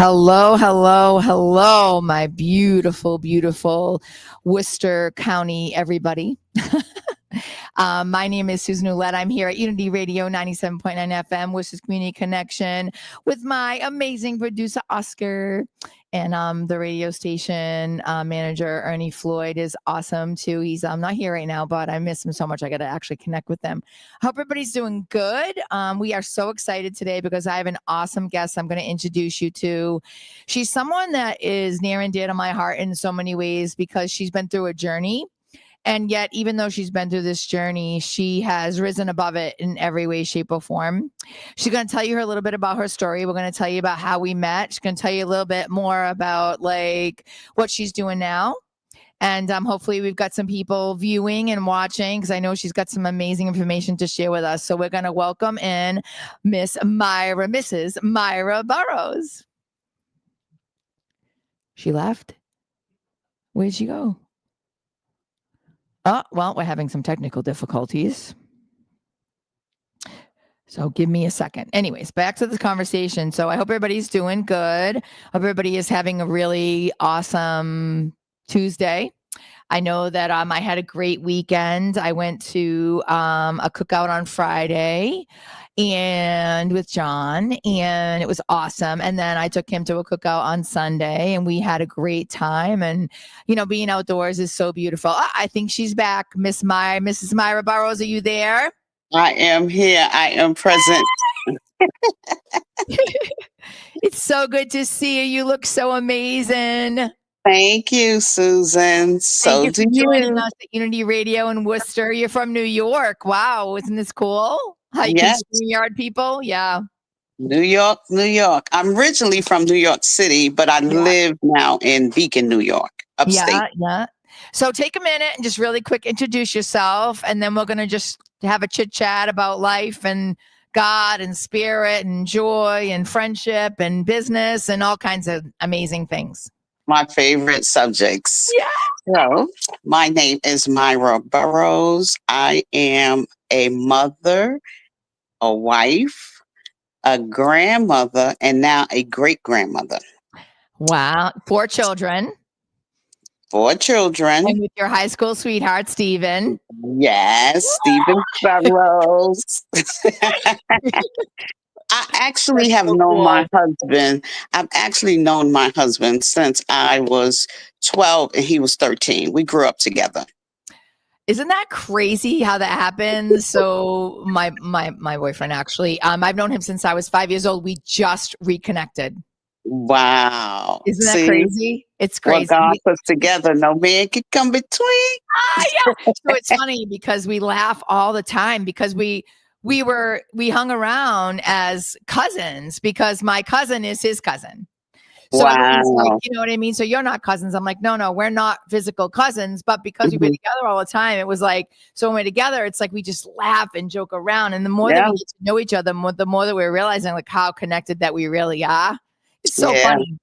Hello, hello, hello, my beautiful, beautiful Worcester County, everybody. My name is Susan Ouellette. I'm here at Unity Radio 97.9 FM, Worcester's Community Connection, with my amazing producer, Oscar. And the radio station manager, Ernie Floyd, is awesome too. He's not here right now, but I miss him so much. I got to actually connect with them. Hope everybody's doing good. We are so excited today because I have an awesome guest I'm going to introduce you to. She's someone that is near and dear to my heart in so many ways because she's been through a journey. And yet, even though she's been through this journey, she has risen above it in every way, shape, or form. She's going to tell you a little bit about her story. We're going to tell you about how we met. She's going to tell you a little bit more about like what she's doing now. And hopefully we've got some people viewing and watching because I know she's got some amazing information to share with us. So we're going to welcome in Mrs. Myra Burrows. She left. Where'd she go? Oh, well, we're having some technical difficulties. So give me a second. Anyways, back to the conversation. So I hope everybody's doing good. Hope everybody is having a really awesome Tuesday. I know that I had a great weekend. I went to a cookout on Friday and with John, and it was awesome. And then I took him to a cookout on Sunday, and we had a great time. And you know, being outdoors is so beautiful. I think she's back, Mrs. Myra Burrows. Are you there? I am here. I am present. It's so good to see you. You look so amazing. Thank you, Susan. So Thank you for joining us at Unity Radio in Worcester. You're from New York. Wow, isn't this cool? Yes. Yard people. Yeah. New York, New York. I'm originally from New York City, but I live now in Beacon, New York, upstate. Yeah. So take a minute and just really quick introduce yourself, and then we're going to just have a chit chat about life and God and spirit and joy and friendship and business and all kinds of amazing things. My favorite subjects. Yeah. So my name is Myra Burrows. I am a mother, a wife, a grandmother, and now a great-grandmother. Wow. 4 children. 4 children. And with your high school sweetheart, Stephen. Yes, Stephen Burrows. I actually have known my husband. I've actually known my husband since I was 12 and he was 13. We grew up together. Isn't that crazy how that happens? So my boyfriend, actually, I've known him since I was 5 years old. We just reconnected. Wow. Isn't that crazy? It's crazy. What God puts together, no man can come between. Yeah. So it's funny because we laugh all the time because we hung around as cousins because my cousin is his cousin. So wow. Like, you know what I mean? So you're not cousins. I'm like, no, we're not physical cousins. But because we've been together all the time, it was like, so when we're together, it's like we just laugh and joke around. And the more that we get to know each other, the more that we're realizing like how connected that we really are. It's so funny.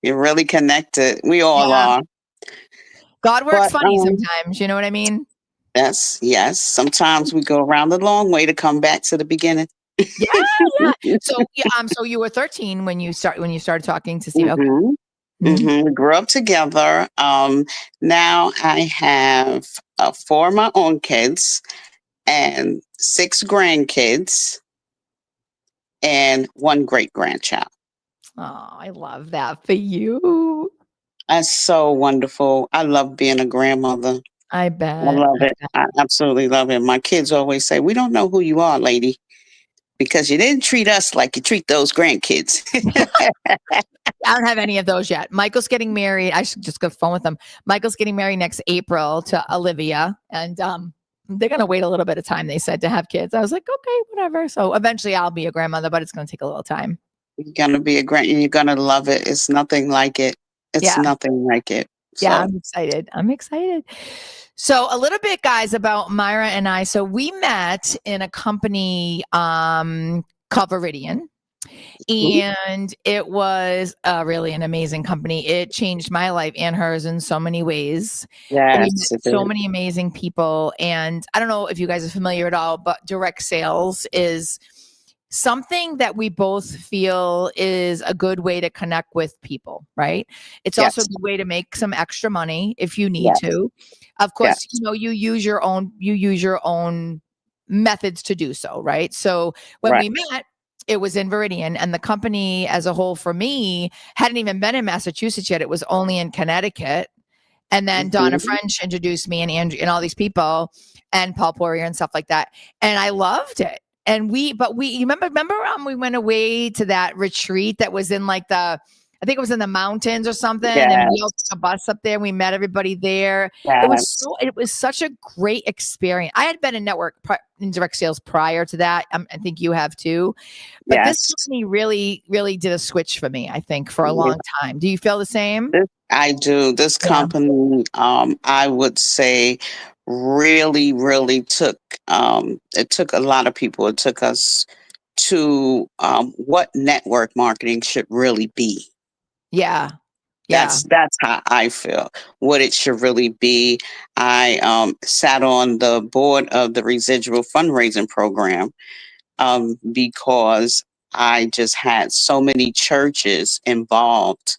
You're really connected. We all are. God works funny sometimes. You know what I mean? Yes. Sometimes we go around the long way to come back to the beginning. Yeah. So you were 13 when you started talking to Steve. We grew up together. Now I have 4 of my own kids and 6 grandkids and 1 great-grandchild. Oh, I love that for you. That's so wonderful. I love being a grandmother. I bet. I love it. I absolutely love it. My kids always say, we don't know who you are, lady, because you didn't treat us like you treat those grandkids. I don't have any of those yet. Michael's getting married. I should just go phone with him. Michael's getting married next April to Olivia. And they're going to wait a little bit of time, they said, to have kids. I was like, okay, whatever. So eventually I'll be a grandmother, but it's going to take a little time. You're going to be a grand, and you're going to love it. It's nothing like it. It's nothing like it. So. Yeah, I'm excited. So a little bit, guys, about Myra and I. So we met in a company called Viridian. And it was really an amazing company. It changed my life and hers in so many ways. Yes, so many amazing people. And I don't know if you guys are familiar at all, but direct sales is something that we both feel is a good way to connect with people, right? It's also a Yes. good way to make some extra money if you need Yes. to. Of course, Yes. you use your own methods to do so, right? So when Right. we met, it was in Viridian, and the company as a whole for me hadn't even been in Massachusetts yet. It was only in Connecticut. And then Donna Mhm. French introduced me and Andrew and all these people and Paul Poirier and stuff like that. And I loved it. And you remember we went away to that retreat that was in like I think it was in the mountains or something. And we all Yes. took a bus up there and we met everybody there. Yes. It was such a great experience. I had been in direct sales prior to that. I think you have too. But this Yes. company really, really did a switch for me, I think, for a Yeah. long time. Do you feel the same? I do. This Yeah. company, I would say, really, really took. It took a lot of people. It took us to what network marketing should really be. Yeah. Yeah. That's how I feel. What it should really be. I sat on the board of the residual fundraising program because I just had so many churches involved,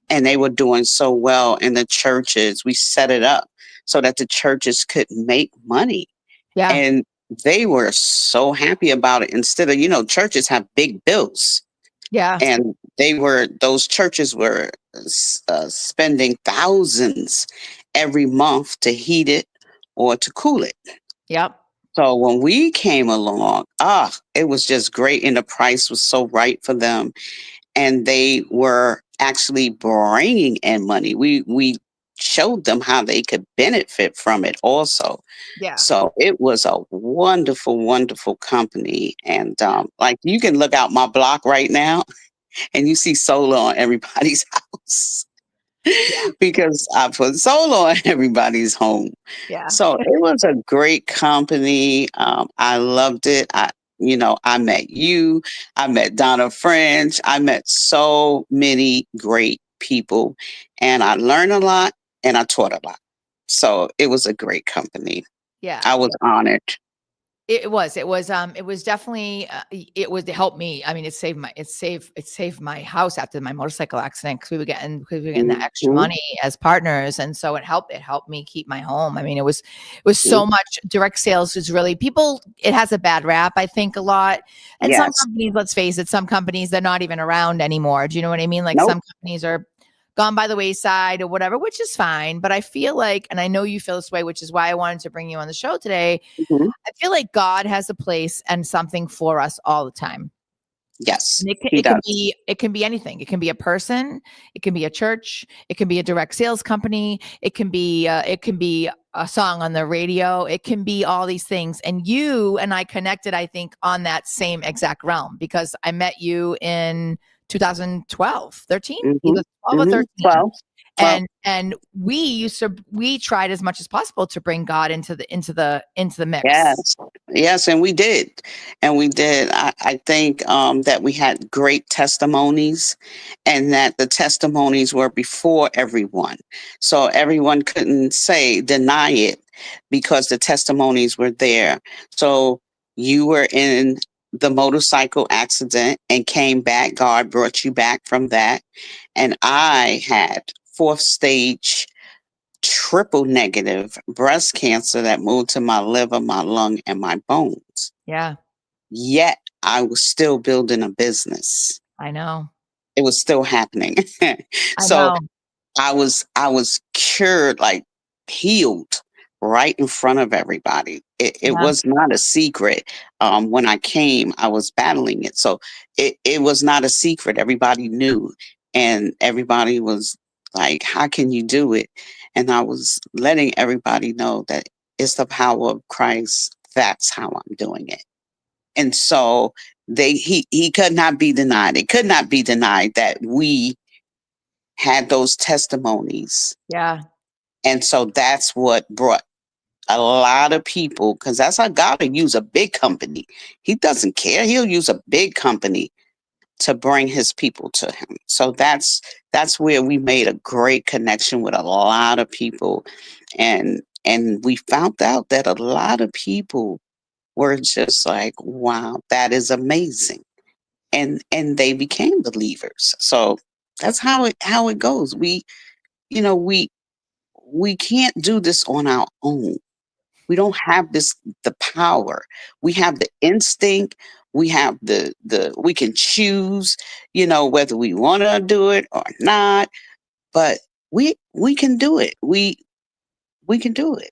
and they were doing so well in the churches. We set it up so that the churches could make money, Yeah. and they were so happy about it. Instead of, churches have big bills, Yeah. and those churches were spending thousands every month to heat it or to cool it. Yep. So when we came along, it was just great, and the price was so right for them, and they were actually bringing in money. We showed them how they could benefit from it also. Yeah. So it was a wonderful, wonderful company, and like you can look out my block right now, and you see solar on everybody's house Yeah. because I put solar on everybody's home. Yeah. So it was a great company. I loved it. I met you. I met Donna French. I met so many great people, and I learned a lot and I taught a lot. So it was a great company. Yeah. I was honored. It was definitely, it helped me. I mean, it saved my house after my motorcycle accident because we were getting that extra Mhm. money as partners. And so it helped me keep my home. I mean, it was so much. Direct sales is really it has a bad rap, I think, a lot. And some Yes. companies, let's face it, some companies, they're not even around anymore. Do you know what I mean? Like Nope. some companies are gone by the wayside or whatever, which is fine. But I feel like, and I know you feel this way, which is why I wanted to bring you on the show today. Mhm. I feel like God has a place and something for us all the time. Yes, And he does. it can be anything. It can be a person, it can be a church, it can be a direct sales company, it can be a song on the radio, it can be all these things. And you and I connected, I think, on that same exact realm because I met you in 2012, 13, Mhm. either 12 or Mhm. 13. 12. 12. And we tried as much as possible to bring God into the mix. Yes, yes, and we did, and we did. I think that we had great testimonies, and that the testimonies were before everyone, so everyone couldn't deny it, because the testimonies were there. So you were in the motorcycle accident and came back. God brought you back from that, and I had fourth stage triple negative breast cancer that moved to my liver, my lung, and my bones. Yeah, Yet I was still building a business. I know. It was still happening. I So know. I was cured, like healed right in front of everybody. It Yeah. was not a secret. When I came, I was battling it. So it was not a secret. Everybody knew. And everybody was like, how can you do it? And I was letting everybody know that it's the power of Christ. That's how I'm doing it. And so he could not be denied. It could not be denied that we had those testimonies. Yeah. And so that's what brought a lot of people, because that's how God will use a big company. He doesn't care. He'll use a big company to bring his people to him. So that's where we made a great connection with a lot of people. And we found out that a lot of people were just like, wow, that is amazing. And they became believers. So that's how it goes. You know, we can't do this on our own. We don't have the power. We have the instinct. We have we can choose, whether we want to do it or not. But we can do it. We can do it.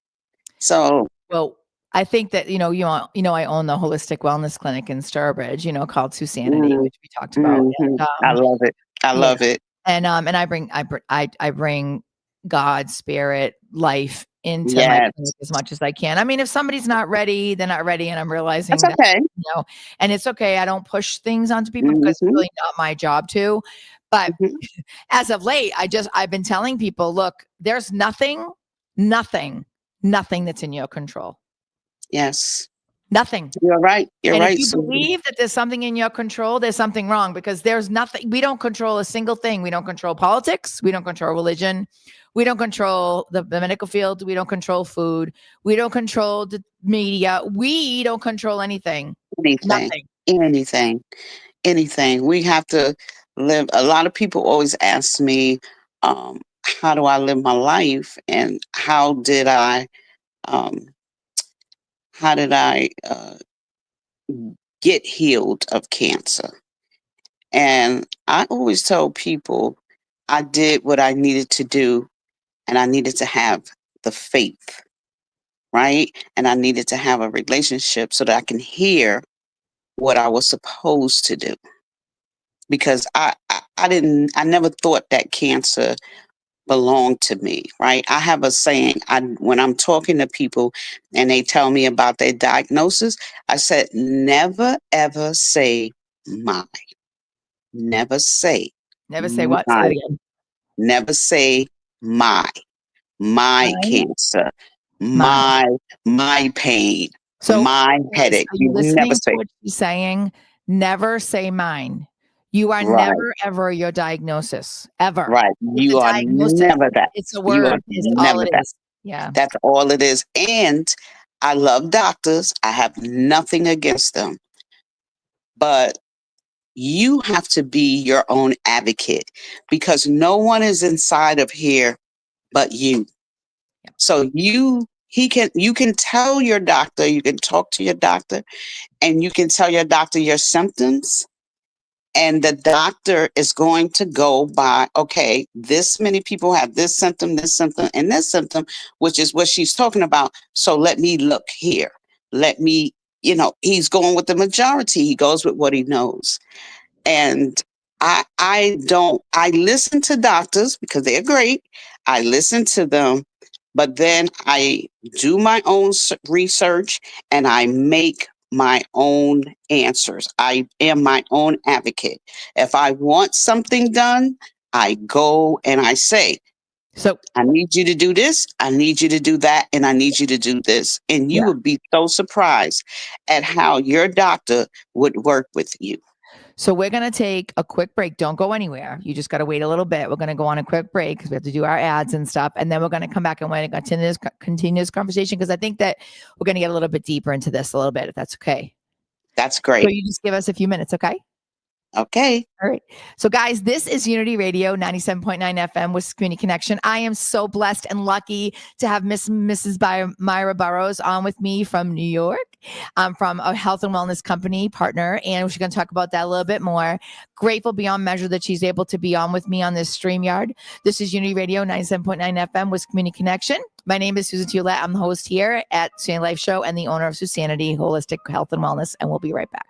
So Well, I think that, I own the holistic wellness clinic in Sturbridge, called Susanity, mm, which we talked about. I love it. I Yeah. love it. And I bring God, spirit, life into my Yes, clinic as much as I can. I mean, if somebody's not ready, they're not ready, and I'm realizing that's that, okay. and it's okay. I don't push things onto people because it's Hmm. really not my job to. But Hmm. as of late, I've been telling people, look, there's nothing that's in your control. Yes, Nothing. you're right. You're And if right, you Susan. believe that there's something in your control, there's something wrong, because there's nothing. We don't control a single thing. We don't control politics. We don't control religion. We don't control the medical field. We don't control food. We don't control the media. We don't control anything. Anything, Nothing. anything, anything. We have to live. A lot of people always ask me, how do I live my life, and um, how did I get healed of cancer? And I always tell people I did what I needed to do, and I needed to have the faith, right? And I needed to have a relationship so that I can hear what I was supposed to do. Because I never thought that cancer belonged to me, right? I have a saying, when I'm talking to people and they tell me about their diagnosis, I said, never ever say my, never say Never say what? Say my, it again. never say my, my Mine. cancer, Mine. my pain, So, my guys, headache. are you You never listening to say, what she's saying? Never say mine. You are right, never, ever your diagnosis, ever. right. It's a You are diagnosis. never that. It's a You are word, is all never it that. is. Yeah. That's all it is. And I love doctors. I have nothing against them. But you have to be your own advocate, because no one is inside of here but you. Yep. So you can tell your doctor, you can talk to your doctor, and you can tell your doctor your symptoms, and the doctor is going to go by, okay, this many people have this symptom, and this symptom, which is what she's talking about. So let me look here. Let me, he's going with the majority. He goes with what he knows. And I listen to doctors because they're great. I listen to them, but then I do my own research and I make my own answers. I am my own advocate. If I want something done, I go and I say, So, I need you to do this, I need you to do that, and I need you to do this. And you yeah. would be so surprised at how your doctor would work with you. So we're going to take a quick break. Don't go anywhere. You just got to wait a little bit. We're going to go on a quick break because we have to do our ads and stuff. And then we're going to come back and we're going to continue this conversation, because I think that we're going to get a little bit deeper into this a little bit, if that's okay. That's So great. you just give us a few minutes, okay? Okay. All right. So, guys, this is Unity Radio 97.9 FM with Community Connection. I am so blessed and lucky to have Mrs. Myra Burrows on with me from New York. I'm from a health and wellness company partner, and she's going to talk about that a little bit more. Grateful beyond measure that she's able to be on with me on this StreamYard. This is Unity Radio 97.9 FM with Community Connection. My name is Susanity Life. I'm the host here at Susanity Life Show and the owner of Susanity Holistic Health and Wellness, and we'll be right back.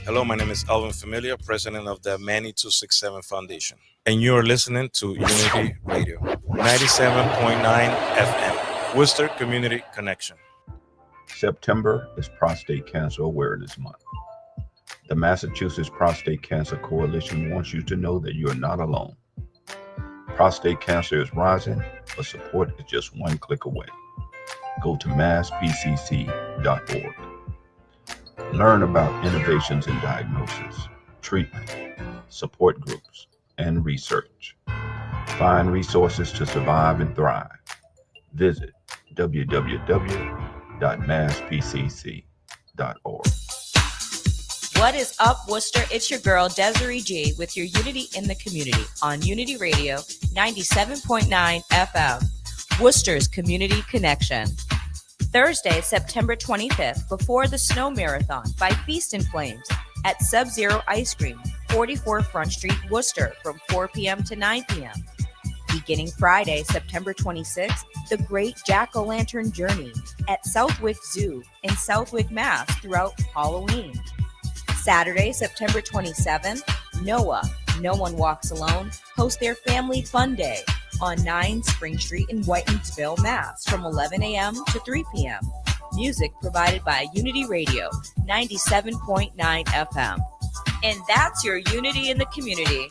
Hello, my name is Alvin Familia, president of the Manny 267 Foundation, and you are listening to Unity Radio 97.9 FM, Worcester Community Connection. September is Prostate Cancer Awareness Month. The Massachusetts Prostate Cancer Coalition wants you to know that you are not alone. Prostate cancer is rising, but support is just one click away. Go to masspcc.org. Learn about innovations in diagnosis, treatment, support groups, and research. Find resources to survive and thrive. Visit www.masspcc.org. What is up, Worcester? It's your girl, Desiree G, with your Unity in the Community on Unity Radio 97.9 FM, Worcester's Community Connection. Thursday, September 25th, before the Snow Marathon by Feast and Flames at Sub-Zero Ice Cream, 44 Front Street, Worcester, from 4 p.m. to 9 p.m. Beginning Friday, September 26th, the Great Jack-O-Lantern Journey at Southwick Zoo in Southwick, Mass. throughout Halloween. Saturday, September 27th, NOAA, No One Walks Alone, host their Family Fun Day on 9 Spring Street in Whitensville, Mass. from 11 a.m. to 3 p.m. Music provided by Unity Radio 97.9 FM. And that's your Unity in the Community.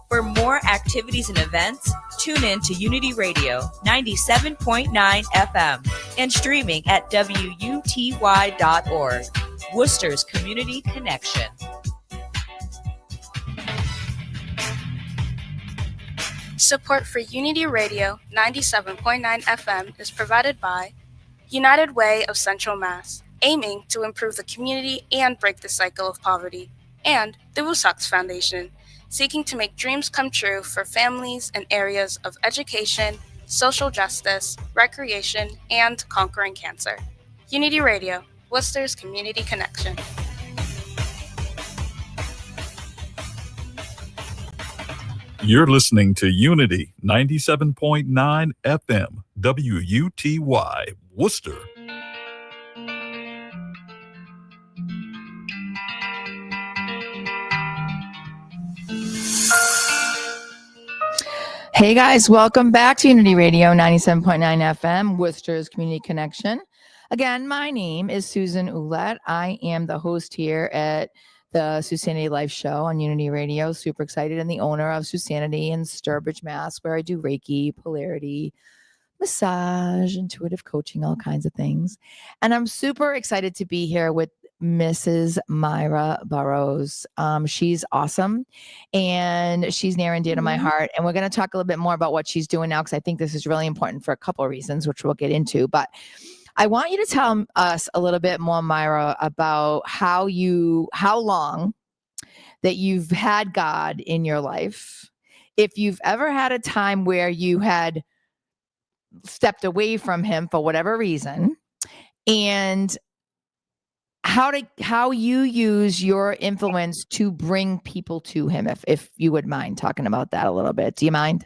For more activities and events, tune in to Unity Radio 97.9 FM and streaming at WUTY.org. Worcester's Community Connection. Support for Unity Radio 97.9 FM is provided by United Way of Central Mass, aiming to improve the community and break the cycle of poverty, and the Woosocks Foundation, seeking to make dreams come true for families in areas of education, social justice, recreation, and conquering cancer. Unity Radio, Worcester's Community Connection. You're listening to Unity 97.9 FM, WUTY, Worcester. Hey guys, welcome back to Unity Radio 97.9 FM, Worcester's Community Connection. Again, my name is Susan Ouellette. I am the host here at the Susanity Life show on Unity Radio. Super excited, and the owner of Susanity in Sturbridge, Mass, where I do Reiki, polarity, massage, intuitive coaching, all kinds of things. And I'm super excited to be here with Mrs. Myra Burrows. She's awesome, and she's near and dear to my heart. And we're going to talk a little bit more about what she's doing now, because I think this is really important for a couple of reasons, which we'll get into. But I want you to tell us a little bit more, Myra, about how long that you've had God in your life. If you've ever had a time where you had stepped away from him for whatever reason, and how you use your influence to bring people to him, if you would mind talking about that a little bit. Do you mind?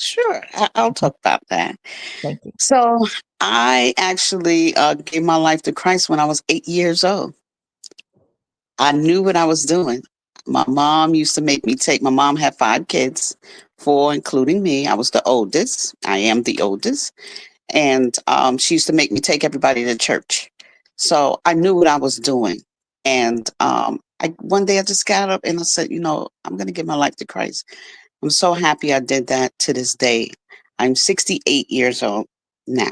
Sure, I'll talk about that. Thank you. So I actually gave my life to Christ when I was 8 years old. I knew what I was doing. My mom used to make me my mom had 5 kids, 4 including me. I was the oldest. I am the oldest. And she used to make me take everybody to church. So I knew what I was doing. And one day I just got up and I said, I'm going to give my life to Christ. I'm so happy I did that to this day. I'm 68 years old now.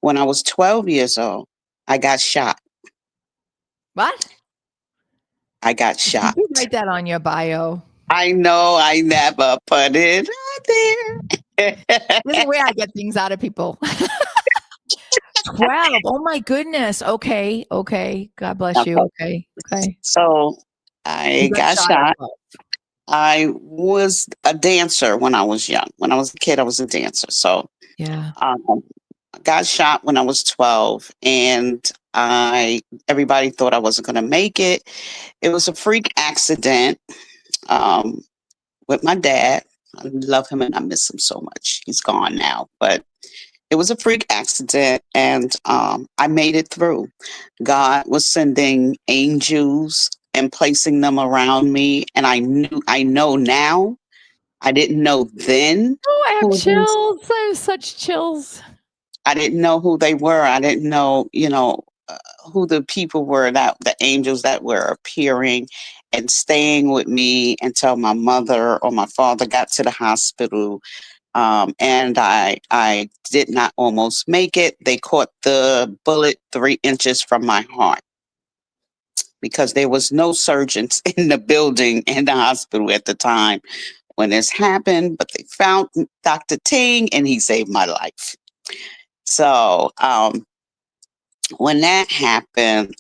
When I was 12 years old, I got shot. What? I got shot. You write that on your bio. I know, I never put it out there. This is the way I get things out of people. 12. Oh my goodness. Okay. God bless you. Okay. So I got shot. I was a dancer when I was young. When I was a kid, I was a dancer. So yeah, I got shot when I was 12, and everybody thought I wasn't going to make it. It was a freak accident with my dad. I love him and I miss him so much. He's gone now, but it was a freak accident, and I made it through. God was sending angels and placing them around me, and I know now. I didn't know then. Oh, I have chills. I have such chills. I didn't know who they were. I didn't know, who the people were, the angels that were appearing and staying with me until my mother or my father got to the hospital. And I did not almost make it. They caught the bullet 3 inches from my heart, because there was no surgeons in the building, in the hospital at the time. when this happened, but they found Dr. Ting and he saved my life. So when that happened,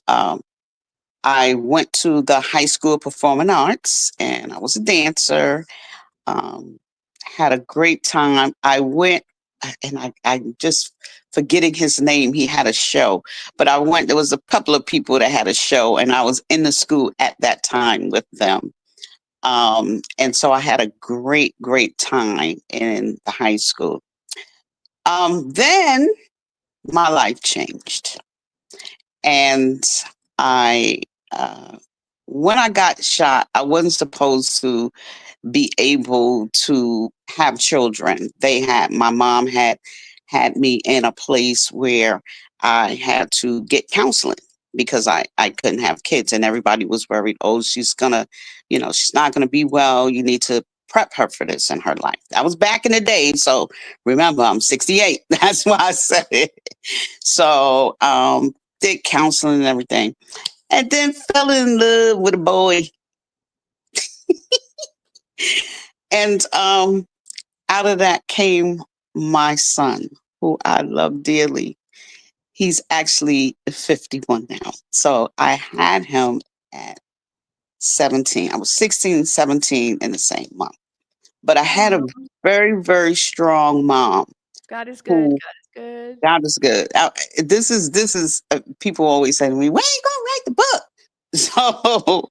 I went to the high school of performing arts and I was a dancer. Had a great time. I went and I just forgetting his name. He had a show, but I went, there was a couple of people that had a show and I was in the school at that time with them. And so I had a great, great time in the high school. Then my life changed. And I, when I got shot, I wasn't supposed to be able to have children. My mom had me in a place where I had to get counseling because I couldn't have kids and everybody was worried, oh, she's not gonna be well. You need to prep her for this in her life. That was back in the day. So remember, I'm 68. That's why I said it. So did counseling and everything. And then fell in love with a boy. And out of that came my son, who I love dearly. He's actually 51 now. So I had him at 17. I was 16, 17 in the same month. But I had a very, very strong mom. God is good. God is good. God is good. This is people always say to me, when are you going to write the book? So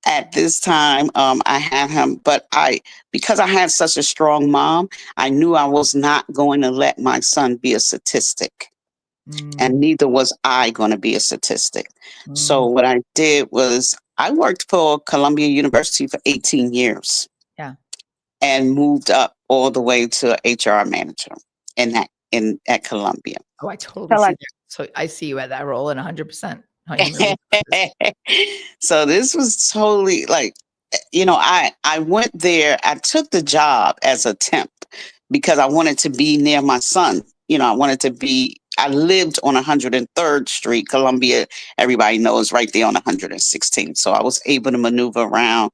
at this time, I had him, but because I had such a strong mom, I knew I was not going to let my son be a statistic. And neither was I going to be a statistic. So what I did was I worked for Columbia University for 18 years. Yeah. And moved up all the way to HR manager at Columbia. Oh, I totally see that. So I see you at that role and 100%. So this was totally like, I went there. I took the job as a temp because I wanted to be near my son. I lived on 103rd Street, Columbia. Everybody knows right there on 116th. So I was able to maneuver around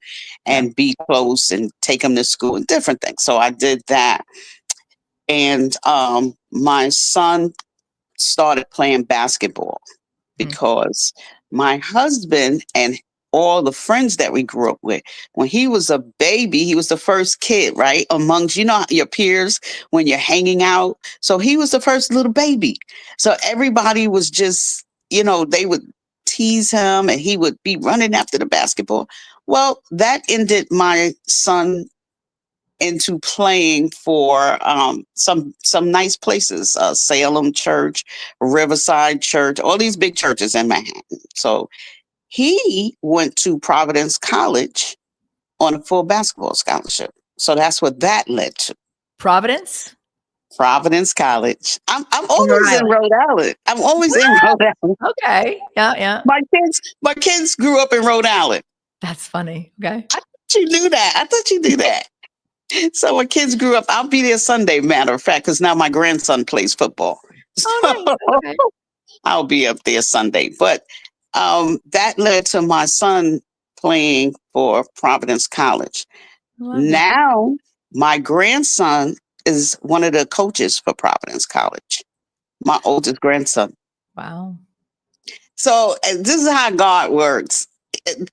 and be close and take him to school and different things. So I did that. And my son started playing basketball because my husband and all the friends that we grew up with, when he was a baby, he was the first kid, right? Amongst, your peers when you're hanging out. So he was the first little baby. So everybody was just, they would tease him and he would be running after the basketball. Well, that ended my son into playing for some nice places, Salem Church, Riverside Church, all these big churches in Manhattan. So he went to Providence College on a full basketball scholarship. So that's what that led to. Providence College. I'm always in Rhode Island. I'm always in Rhode Island. Okay. Yeah. My kids grew up in Rhode Island. That's funny. Okay. I thought you knew that. So my kids grew up. I'll be there Sunday, matter of fact, because now my grandson plays football. Oh, nice. Okay. I'll be up there Sunday. But that led to my son playing for Providence College. Now, my grandson is one of the coaches for Providence College, my oldest grandson. Wow. So this is how God works.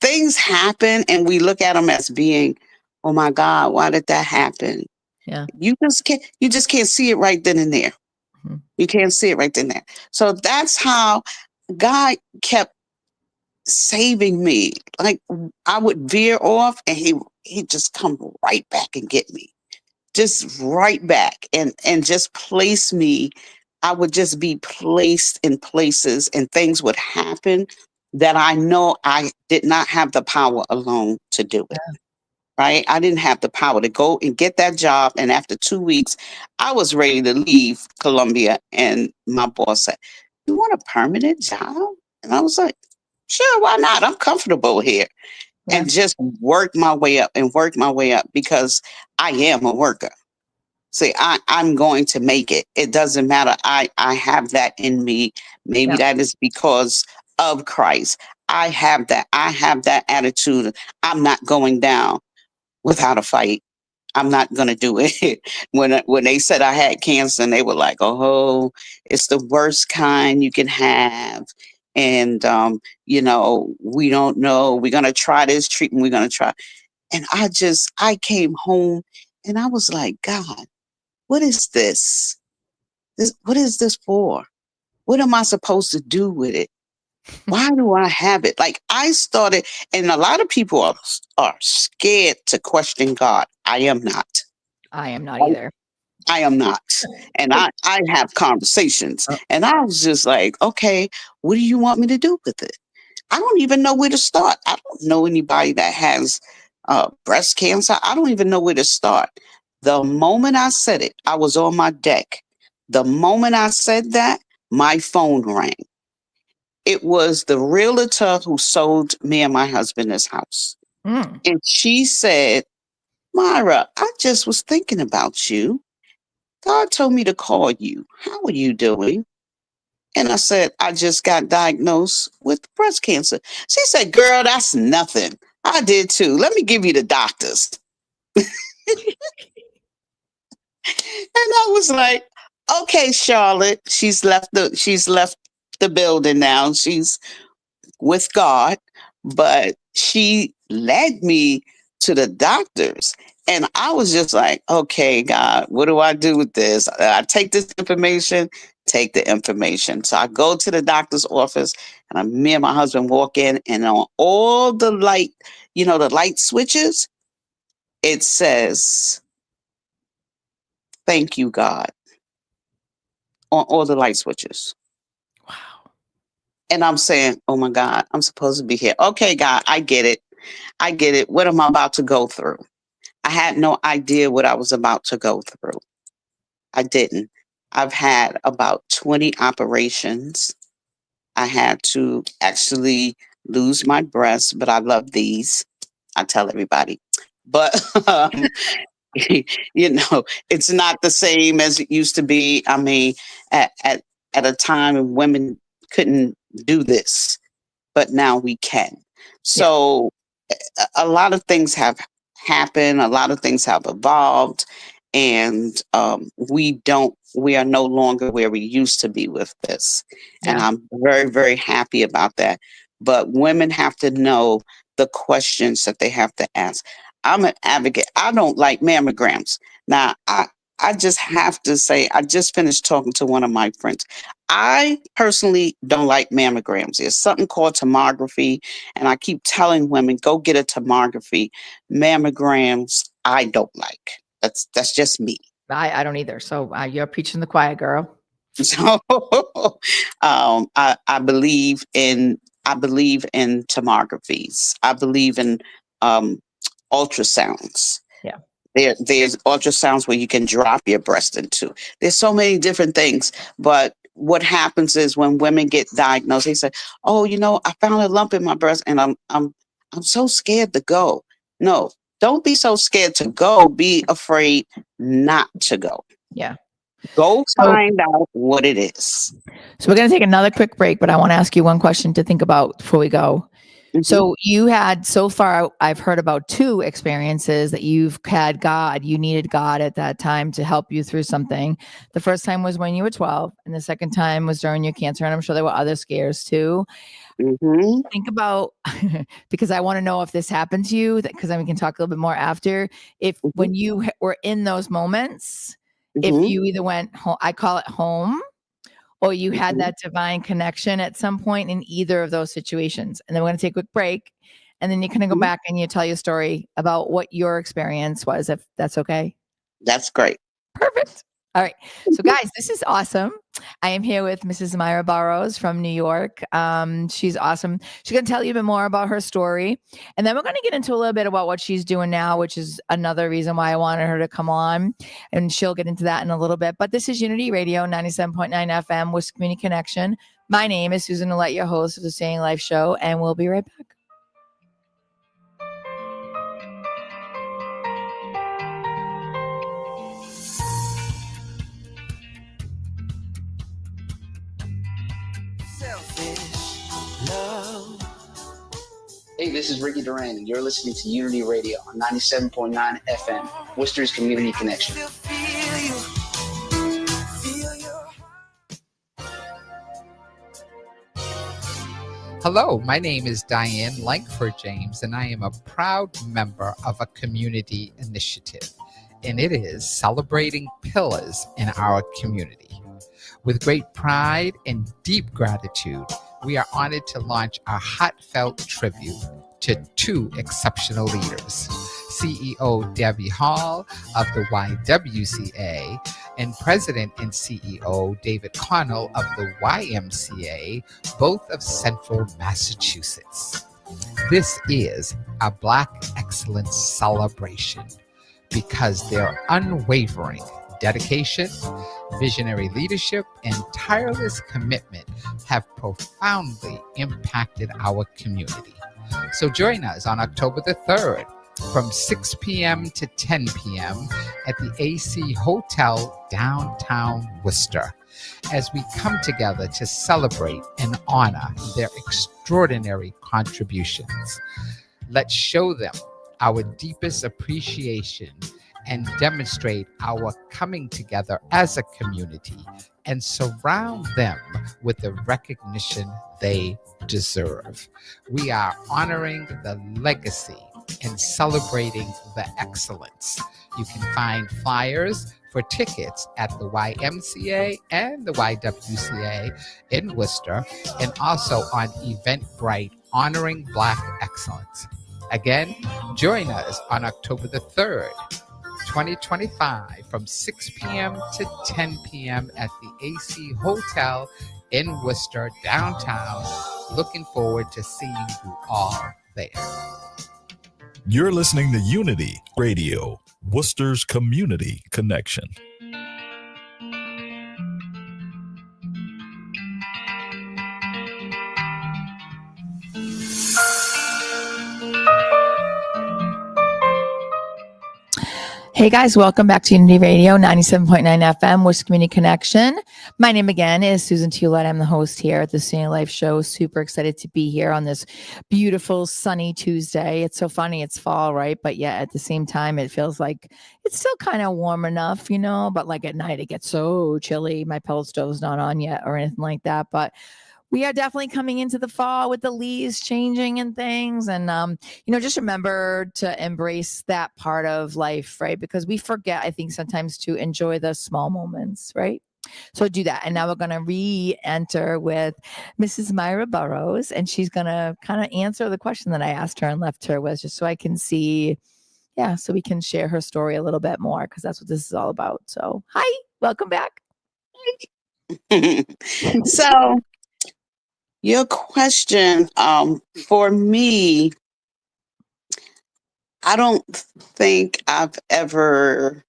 Things happen and we look at them as being, oh my God, why did that happen? Yeah. You just can't see it right then and there. Mm-hmm. You can't see it right then and there. So that's how God kept saving me. Like I would veer off and he'd just come right back and get me. Just right back and just place me. I would just be placed in places and things would happen that I know I did not have the power alone to do it. Yeah. Right? I didn't have the power to go and get that job. And after 2 weeks, I was ready to leave Columbia. And my boss said, you want a permanent job? And I was like, sure, why not? I'm comfortable here. Yeah. And just work my way up because I am a worker. See, I'm going to make it. It doesn't matter. I have that in me. Maybe that is because of Christ. I have that attitude. I'm not going down without a fight. I'm not going to do it. When they said I had cancer, and they were like, "Oh, it's the worst kind you can have," and we don't know. We're going to try this treatment. We're going to try. And I came home, and I was like, God, what is this? What is this for? What am I supposed to do with it? Why do I have it? Like, I started, and a lot of people are scared to question God. I am not. I am not either. I am not. And I have conversations, and I was just like, okay, what do you want me to do with it? I don't even know where to start. I don't know anybody that has breast cancer. I don't even know where to start. The moment I said it, I was on my deck. The moment I said that, my phone rang. It was the realtor who sold me and my husband this house. Mm. And she said, Myra, I just was thinking about you. God told me to call you. How are you doing? And I said, I just got diagnosed with breast cancer. She said, girl, that's nothing. I did too. Let me give you the doctors. And I was like, okay, Charlotte. She's left the building now. She's with God, but she led me to the doctors. And I was just like, okay, God, what do I do with this? I take this information, take the information. So I go to the doctor's office, and me and my husband walk in, and on all the the light switches, it says, thank you, God, on all the light switches. Wow. And I'm saying, oh my God, I'm supposed to be here. Okay, God, I get it. I get it. What am I about to go through? I had no idea what I was about to go through. I didn't. I've had about 20 operations. I had to actually lose my breasts, but I love these. I tell everybody. But, it's not the same as it used to be. I mean, at a time when women couldn't do this, but now we can. So a lot of things have happened, a lot of things have evolved, and we are no longer where we used to be with this. And Yeah. I'm very, very happy about that. But women have to know the questions that they have to ask. I'm an advocate. I don't like mammograms. Now, I just have to say, I just finished talking to one of my friends. I personally don't like mammograms. There's something called tomography, and I keep telling women, go get a tomography. Mammograms, I don't like. That's just me. I don't either. So you're preaching the choir, girl. So I believe in tomographies. I believe in ultrasounds. Yeah. There's ultrasounds where you can drop your breast into. There's so many different things. But what happens is when women get diagnosed, they say, "Oh, I found a lump in my breast, and I'm so scared to go." No, don't be so scared to go. Be afraid not to go. Yeah. Go So- find out what it is. So we're going to take another quick break, but I want to ask you one question to think about before we go. Mhm. So you had, so far, I've heard about 2 experiences that you've had God. You needed God at that time to help you through something. The first time was when you were 12, and the second time was during your cancer. And I'm sure there were other scares too. Mhm. Think about, because I want to know if this happened to you, because then we can talk a little bit more after. If when you were in those moments, if Mhm. you either went home, I call it home, or you had Mhm. that divine connection at some point in either of those situations. And then we're going to take a quick break. And then you kind of go Mhm. back and you tell your story about what your experience was, if that's okay. That's great. Perfect. All right. So, guys, this is awesome. I am here with Mrs. Myra Burrows from New York. She's awesome. She's going to tell you a bit more about her story. And then we're going to get into a little bit about what she's doing now, which is another reason why I wanted her to come on. And she'll get into that in a little bit. But this is Unity Radio, 97.9 FM with Community Connection. My name is Susan Ouellette, your host of the Susanity Life show, and we'll be right back. Hey, this is Ricky Duran, and you're listening to Unity Radio on 97.9 FM, Worcester's Community Connection. Hello, my name is Diane Langford James, and I am a proud member of a community initiative, and it is Celebrating Pillars in Our Community. With great pride and deep gratitude, we are honored to launch our heartfelt tribute to two exceptional leaders, CEO Debbie Hall of the YWCA and President and CEO David Connell of the YMCA, both of Central Massachusetts. This is a Black Excellence celebration because their unwavering dedication, visionary leadership, and tireless commitment have profoundly impacted our community. So join us on October the 3rd from 6 p.m. to 10 p.m. at the AC Hotel downtown Worcester as we come together to celebrate and honor their extraordinary contributions. Let's show them our deepest appreciation and demonstrate our coming together as a community and surround them with the recognition they deserve. We are honoring the legacy and celebrating the excellence. You can find flyers for tickets at the YMCA and the YWCA in Worcester, and also on Eventbrite honoring Black excellence. Again, join us on October the 3rd, 2025 from 6 p.m. to 10 p.m. at the AC Hotel in Worcester downtown. Looking forward to seeing you all there. You're listening to Unity Radio, Worcester's Community Connection. Hey guys, welcome back to Unity Radio 97.9 FM, Worcester Community Connection. My name again is Susanity Life. I'm the host here at the Susanity Life show. Super excited to be here on this beautiful sunny Tuesday. It's so funny, it's fall, right? But yet at the same time, it feels like it's still kind of warm enough, you know, but like at night it gets so chilly. My pellet stove's not on yet or anything like that, but we are definitely coming into the fall with the leaves changing and things. And, just remember to embrace that part of life, right? Because we forget, I think, sometimes to enjoy the small moments, right? So do that. And now we're going to re-enter with Mrs. Myra Burrows, and she's going to kind of answer the question that I asked her and left her with, just so I can see, so we can share her story a little bit more, because that's what this is all about. So hi, welcome back. So your question, for me, I don't think I've ever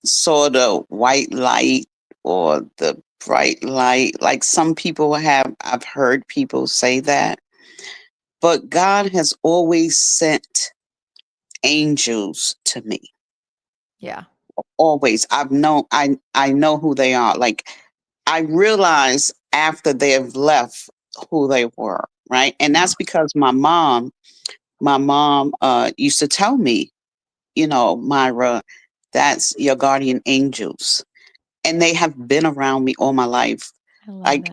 saw the white light or the bright light like some people have. I've heard people say that, but God has always sent angels to me. Yeah. Always. I know who they are. Like, I realize after they've left who they were, right? And that's because my mom used to tell me, Myra, that's your guardian angels. And they have been around me all my life. Like,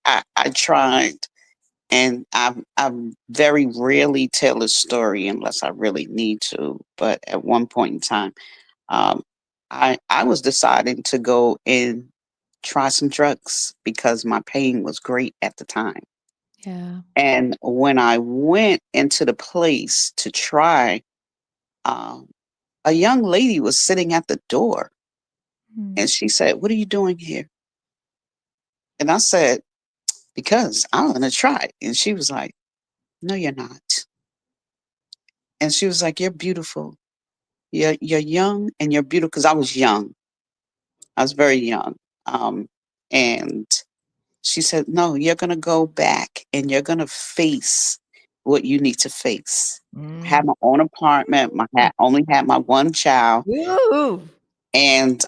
I tried, and I very rarely tell a story unless I really need to. But at one point in time, I was deciding to go and try some drugs because my pain was great at the time. Yeah. And when I went into the place to try, a young lady was sitting at the door, and she said, "What are you doing here?" And I said, "Because I'm going to try." And she was like, "No, you're not." And she was like, "You're beautiful. You're young and you're beautiful." Because I was young. I was very young. And she said, "No, you're going to go back and you're going to face what you need to face." I had my own apartment. Only had my one child. Woo! And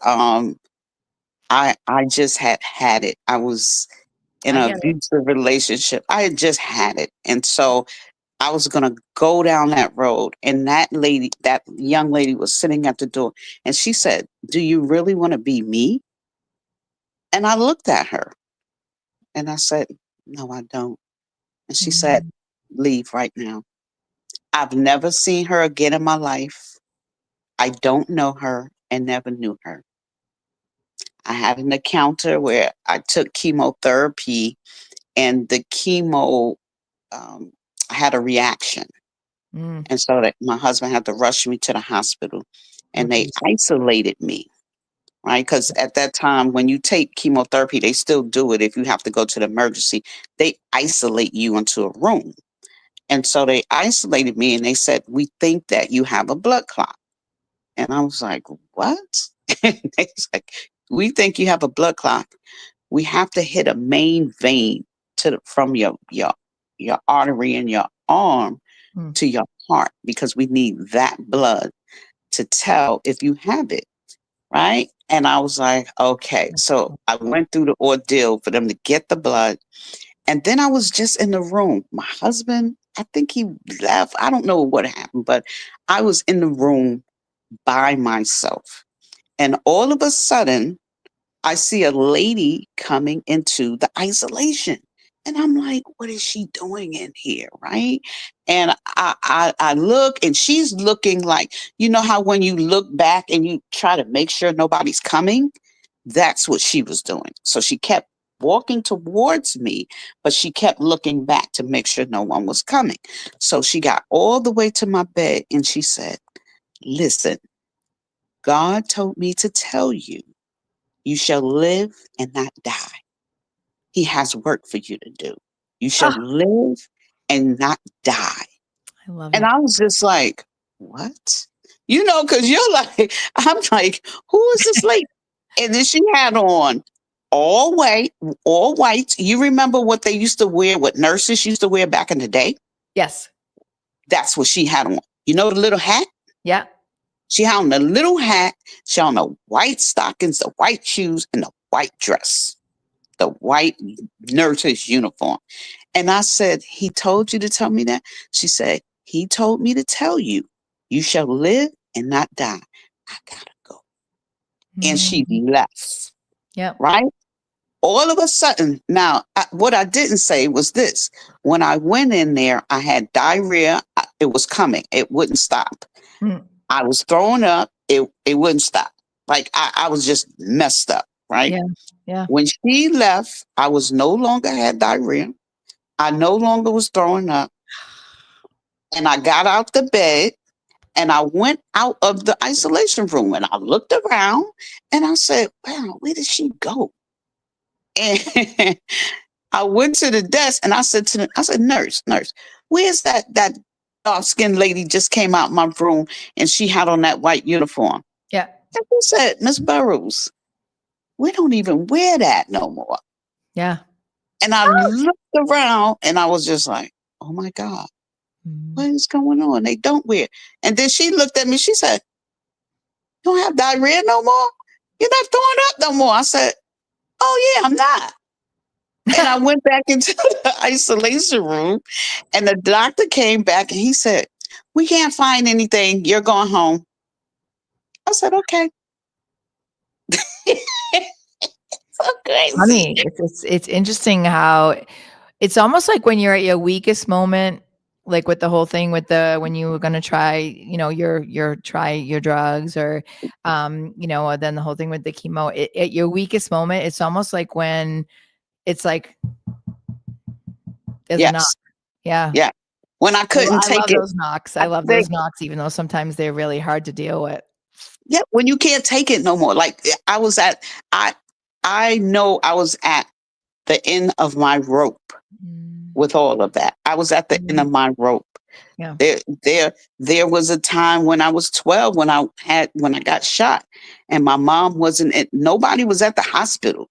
I just had it. I was in I an get it. abusive relationship. I had just had it. And so I was going to go down that road. And that young lady was sitting at the door and she said, "Do you really want to be me?" And I looked at her and I said, "No, I don't." And she said, Mm, "Leave right now." I've never seen her again in my life. I don't know her and never knew her. I had an encounter where I took chemotherapy and the chemo um, had a reaction. mm. And so that my husband had to rush me to the hospital Oh, and they geez. isolated me, right? Because at that time, when you take chemotherapy, they still do it if you have to go to the emergency. They isolate you into a room. And so they isolated me and they said, "We think that you have a blood clot." And I was like, "What?" And they was like, "We think you have a blood clot. We have to hit a main vein from your artery in your arm Mm. to your heart because we need that blood to tell if you have it." Right. And I was like, okay. So I went through the ordeal for them to get the blood. And then I was just in the room. My husband, I think he left. I don't know what happened, but I was in the room by myself. And all of a sudden, I see a lady coming into the isolation. And I'm like, what is she doing in here? Right. And I look and she's looking like, you know how when you look back and you try to make sure nobody's coming? That's what she was doing. So she kept walking towards me, but she kept looking back to make sure no one was coming. So she got all the way to my bed and she said, "Listen, God told me to tell you, you shall live and not die. He has work for you to do. You shall Ah, live and not die." I love And it. I was just like, what? You know, because you're like, I'm like, who is this lady? And then she had on all white, all white. You remember what they used to wear, what nurses used to wear back in the day? Yes. That's what she had on. You know the little hat? Yeah. She had on the little hat. She had on the white stockings, the white shoes, and the white dress, the white nurse's uniform. And I said, "He told you to tell me that?" She said, "He told me to tell you, you shall live and not die. I gotta go." And she Mhm. left, Yep. right? All of a sudden, now, what I didn't say was this. When I went in there, I had diarrhea. It was coming. It wouldn't stop. Mm. I was throwing up. It wouldn't stop. Like I was just messed up, right? Yeah. Yeah. When she left, I was no longer had diarrhea. I no longer was throwing up. And I got out the bed and I went out of the isolation room and I looked around and I said, "Wow, where did she go?" And I went to the desk and I said, "Nurse, where's that dark skinned lady just came out my room and she had on that white uniform?" Yeah. And she said, "Miss Burrows, we don't even wear that no more." Yeah. And I looked around and I was just like, oh my God, Mm. what is going on? They don't wear. And then she looked at me, she said, "You don't have diarrhea no more? You're not throwing up no more." I said, "Oh yeah, I'm not." And I went back into the isolation room and the doctor came back and he said, "We can't find anything. You're going home." I said, "Okay." So crazy. Funny. It's interesting how it's almost like when you're at your weakest moment, like with the whole thing with the when you were gonna try, your try your drugs or or then the whole thing with the chemo. At your weakest moment, it's almost like when it's like there's a knock. Yes. Yeah. Yeah. When I couldn't I take love it, those knocks. I I love think, those knocks, even though sometimes they're really hard to deal with. yeah, when you can't take it no more. Like I I know I was at the end of my rope Mm, with all of that. I was at the end mm, of my rope. yeah. There, there was a time when I was 12 when I got shot, and my mom wasn't. Nobody was at the hospital,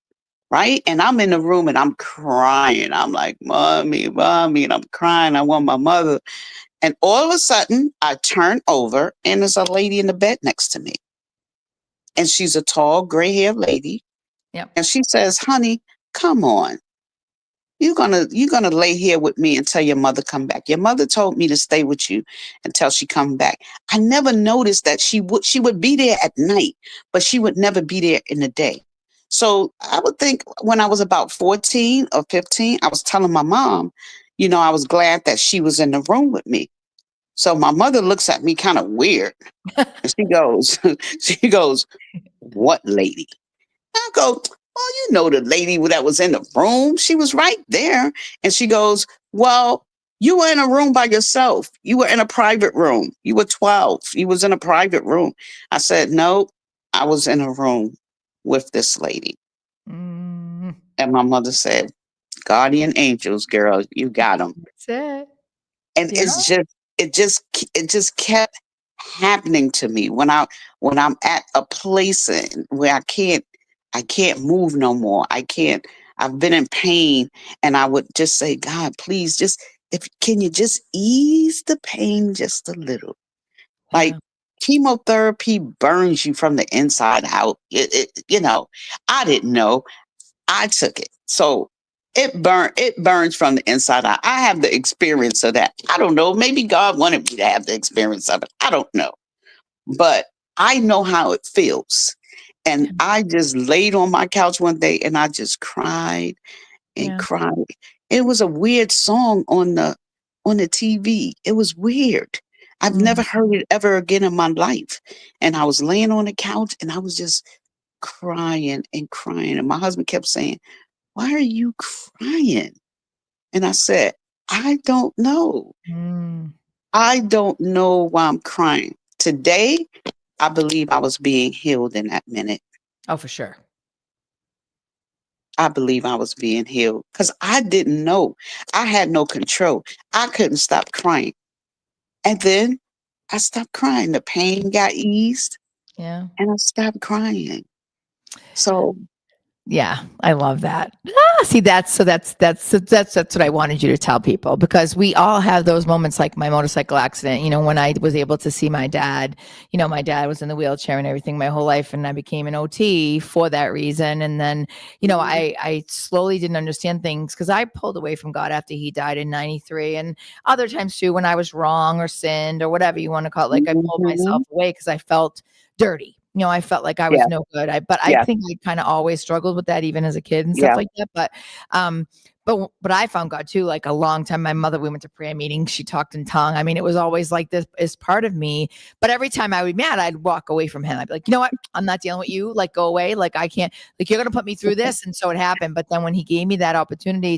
right? And I'm in the room and I'm crying. I'm like, "Mommy, mommy," and I'm crying. I want my mother. And all of a sudden, I turn over and there's a lady in the bed next to me, and she's a tall, gray-haired lady, Yep. and she says, "Honey, come on." you're gonna lay here with me until your mother come back. Your mother told me to stay with you until she come back. I never noticed that she would be there at night, but she would never be there in the day. So I would think when I was about 14 or 15, I was telling my mom, I was glad that she was in the room with me. So my mother looks at me kind of weird, and she goes, "What lady?" I go, "Well, the lady that was in the room, she was right there." And she goes, "Well, you were in a room by yourself. You were in a private room. You were 12. You was in a private room." I said, "No, I was in a room with this lady." Mm, And my mother said, "Guardian angels, girl, you got them." that's it. And Yeah. it just kept happening to me when I'm at a place where I can't move no more. I've been in pain, and I would just say, "God, please, can you just ease the pain just a little?" Like, Yeah. chemotherapy burns you from the inside out. I didn't know. I took it. So it burns from the inside out. I have the experience of that. I don't know. Maybe God wanted me to have the experience of it. I don't know. But I know how it feels. And Yeah. I just laid on my couch one day and I just cried and Yeah. cried. It was a weird song on the TV. It was weird. I've never Mm, heard it ever again in my life. And I was laying on the couch and I was just crying and crying. And my husband kept saying, "Why are you crying?" And I said, "I don't know. mm. I don't know why I'm crying." Today, I believe I was being healed in that minute. Oh, for sure. I believe I was being healed because I didn't know. I had no control. I couldn't stop crying. And then I stopped crying. The pain got eased Yeah. and I stopped crying. So, Yeah, I love that. See, that's what I wanted you to tell people, because we all have those moments, like my motorcycle accident. When I was able to see my dad. My dad was in the wheelchair and everything my whole life, and I became an OT for that reason. And then, I slowly didn't understand things because I pulled away from God after he died in '93, and other times too when I was wrong or sinned or whatever you want to call it. Like, I pulled myself mhm. away because I felt dirty. I felt like I was Yeah, no good. But I yeah, think I kind of always struggled with that, even as a kid and stuff yeah. like that. Um, but I found God too. Like, a long time, my mother, we went to prayer meetings. She talked in tongue. I mean, it was always like this is part of me. But every time I would be mad, I'd walk away from him. I'd be like, "You know what? I'm not dealing with you. Like, go away. Like, I can't. Like, you're gonna put me through this." And so it happened. But then when he gave me that opportunity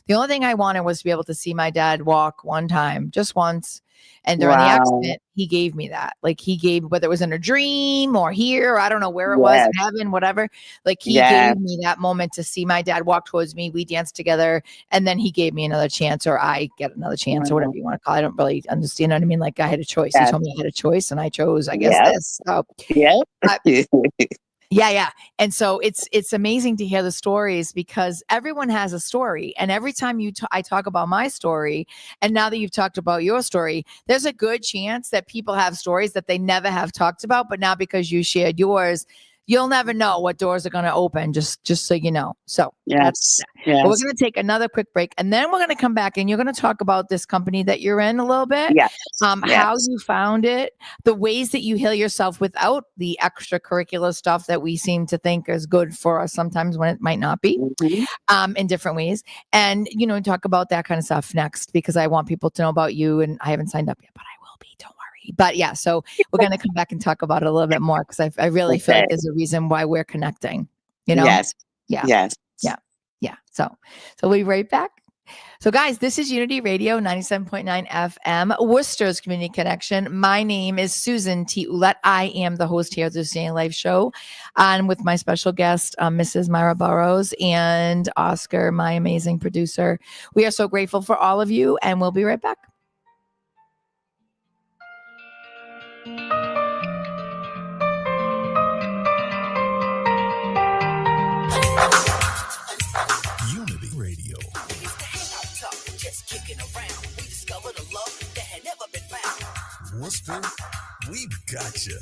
the only thing I wanted was to be able to see my dad walk one time, just once. And during the Wow. accident, he gave me that. Like, he gave, whether it was in a dream or here, or I don't know where it was, Yes, in heaven, whatever. Like, he yes, gave me that moment to see my dad walk towards me. We danced together, and then he gave me another chance, or I get another chance, or whatever wow, you want to call it. I don't really understand what I mean. Like, I had a choice. He yes, told me I had a choice, and I chose, I guess, yes, this. So, yes. uh, yeah, yeah. And so it's amazing to hear the stories, because everyone has a story. And every time I talk about my story, and now that you've talked about your story, there's a good chance that people have stories that they never have talked about, but now because you shared yours, you'll never know what doors are going to open, just so you know. So that's Yes, that. But we're yes, going to take another quick break, and then we're going to come back, and you're going to talk about this company that you're in a little bit, yes, how yes. you found it, the ways that you heal yourself without the extracurricular stuff that we seem to think is good for us sometimes, when it might not be, Mhm. in different ways. And, talk about that kind of stuff next, because I want people to know about you, and I haven't signed up yet, but I will be. Don't worry. But yeah, so we're going to come back and talk about it a little bit more, because I really feel Okay. like there's a reason why we're connecting, you know? Yes, Yeah. yes. Yeah. Yeah. So we'll be right back. So, guys, this is Unity Radio 97.9 FM, Worcester's Community Connection. My name is Susanity Life. I am the host here of the Susanity Life show, and with my special guest, Mrs. Myra Burrows, and Oscar, my amazing producer. We are so grateful for all of you, and we'll be right back. Unity Radio. Worcester, we've got you.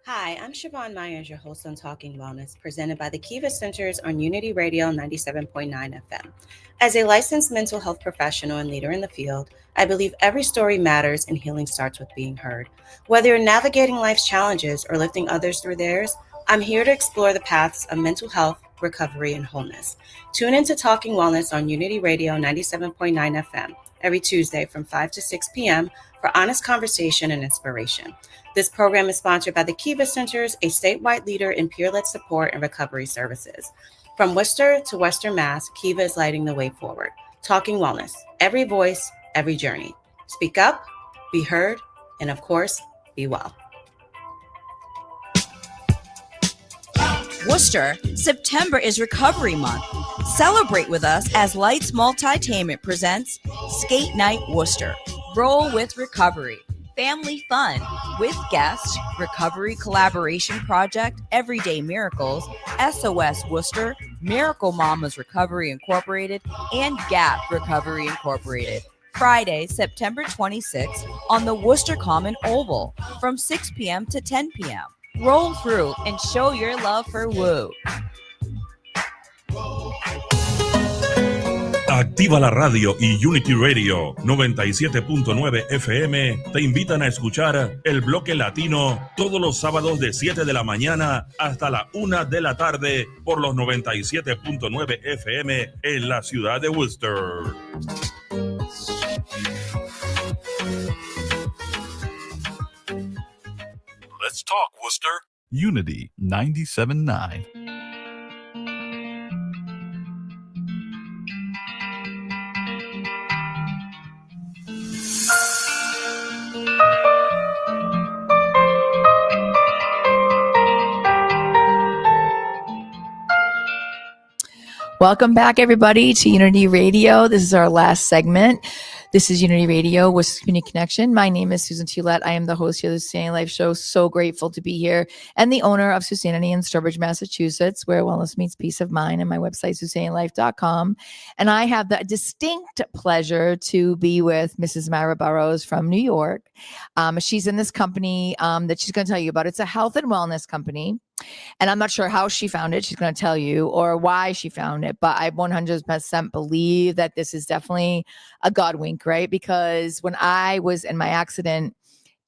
Hi, Hi, I'm Siobhan Myers, your host on Talking Wellness, presented by the Kiva Centers on Unity Radio 97.9 FM. As a licensed mental health professional and leader in the field, I believe every story matters and healing starts with being heard. Whether you're navigating life's challenges or lifting others through theirs, I'm here to explore the paths of mental health, recovery, and wholeness. Tune into Talking Wellness on Unity Radio 97.9 FM every Tuesday from 5 to 6 p.m. for honest conversation and inspiration. This program is sponsored by the Kiva Centers, a statewide leader in peer-led support and recovery services. From Worcester to Western Mass, Kiva is lighting the way forward. Talking Wellness, every voice, every journey. Speak up, be heard, and of course, be well. Worcester, September is Recovery Month. Celebrate with us as Lights Multitainment presents Skate Night Worcester. Roll with Recovery. Family fun with guests, Recovery Collaboration Project, Everyday Miracles, SOS Worcester, Miracle Mamas Recovery Incorporated, and GAP Recovery Incorporated. Friday, September 26th on the Worcester Common Oval from 6 p.m. to 10 p.m. Roll through and show your love for Woo. Activa la radio y Unity Radio 97.9 FM te invitan a escuchar el bloque latino todos los sábados de 7 de la mañana hasta la 1 de la tarde por los 97.9 FM en la ciudad de Worcester. Let's talk, Worcester. Unity 97.9. Welcome back, everybody, to Unity Radio. This is our last segment. This is Unity Radio with Community Connection. My name is Susanity Life. I am the host here of the Susanity Life Show. So grateful to be here, and the owner of Susanity in Sturbridge, Massachusetts, where wellness meets peace of mind, and my website, susanitylife.com. And I have the distinct pleasure to be with Mrs. Myra Burrows from New York. She's in this company that she's going to tell you about. It's a health and wellness company. And I'm not sure how she found it. She's going to tell you, or why she found it. But I 100% believe that this is definitely a God wink, right? Because when I was in my accident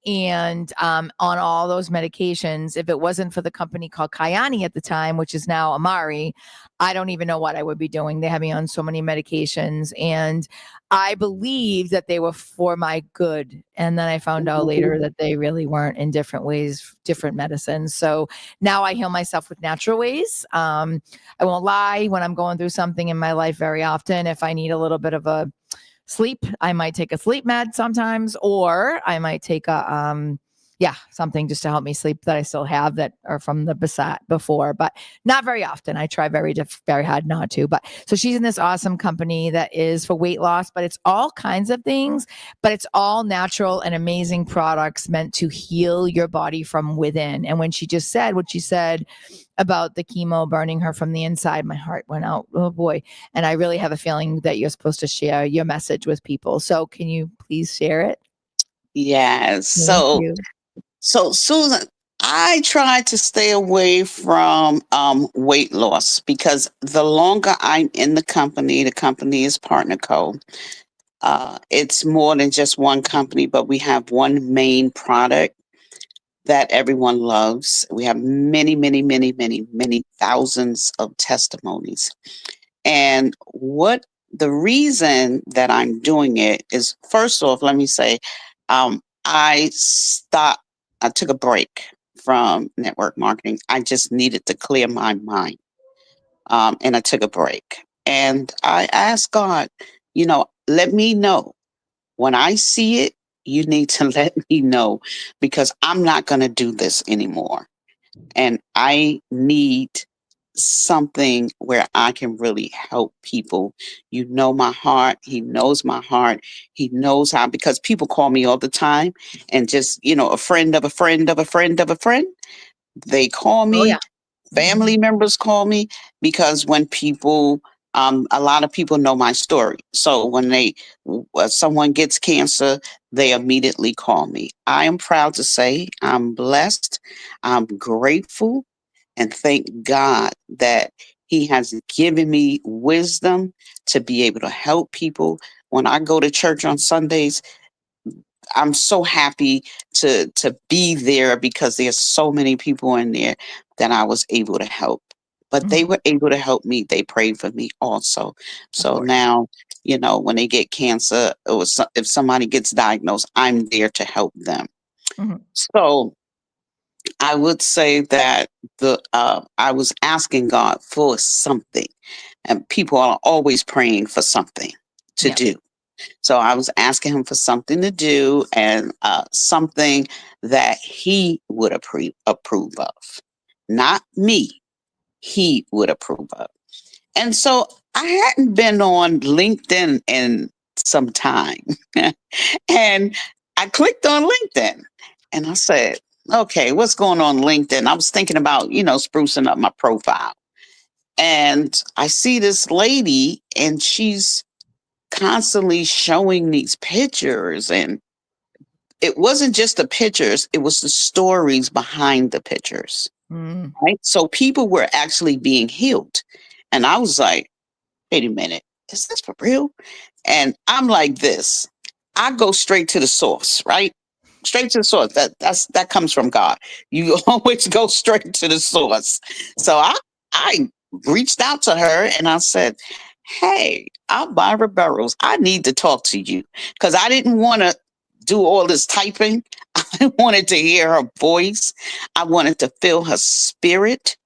and on all those medications, if it wasn't for the company called Kyani at the time, which is now Amari, I don't even know what I would be doing. They had me on so many medications, and I believed that they were for my good. And then I found out later that they really weren't, in different ways, different medicines. So now I heal myself with natural ways. I won't lie, when I'm going through something in my life very often, if I need a little bit of a sleep, I might take a sleep med sometimes, or I might take a something just to help me sleep that I still have that are from the before, but not very often. I try very hard not to. But so she's in this awesome company that is for weight loss, but it's all kinds of things, but it's all natural and amazing products meant to heal your body from within. And when she just said what she said about the chemo burning her from the inside, my heart went out. Oh boy. And I really have a feeling that you're supposed to share your message with people. So can you please share it? Yes. Thank you. So Susan, I try to stay away from weight loss because the longer I'm in the company is Partner Co. It's more than just one company, but we have one main product that everyone loves. We have many, many, many, many, many thousands of testimonies. And what the reason that I'm doing it is, first off, let me say, I took a break from network marketing. I just needed to clear my mind. And I took a break. And I asked God, let me know. When I see it, you need to let me know, because I'm not going to do this anymore. And I need something where I can really help people. You know my heart. He knows my heart. He knows how, because people call me all the time, and just, a friend of a friend of a friend of a friend. They call me. Oh, yeah. Family members call me, because when people A lot of people know my story. So when someone gets cancer, they immediately call me. I am proud to say I'm blessed. I'm grateful and thank God that He has given me wisdom to be able to help people. When I go to church on Sundays, I'm so happy to be there because there's so many people in there that I was able to help. But they were able to help me. They prayed for me also. So now, when they get cancer or if somebody gets diagnosed, I'm there to help them. So I would say that I was asking God for something, and people are always praying for something to do. So I was asking Him for something to do and something that He would approve of, not me. He would approve of. And so I hadn't been on LinkedIn in some time, and I clicked on LinkedIn, and I said, okay, what's going on LinkedIn? I was thinking about, sprucing up my profile. And I see this lady, and she's constantly showing these pictures. And it wasn't just the pictures, it was the stories behind the pictures. Right? So people were actually being healed. And I was like, wait a minute, is this for real? And I'm like this. I go straight to the source, right? Straight to the source. That comes from God. You always go straight to the source. So I reached out to her and I said, hey, I'm Myra Burrows. I need to talk to you. Because I didn't want to do all this typing. I wanted to hear her voice. I wanted to feel her spirit.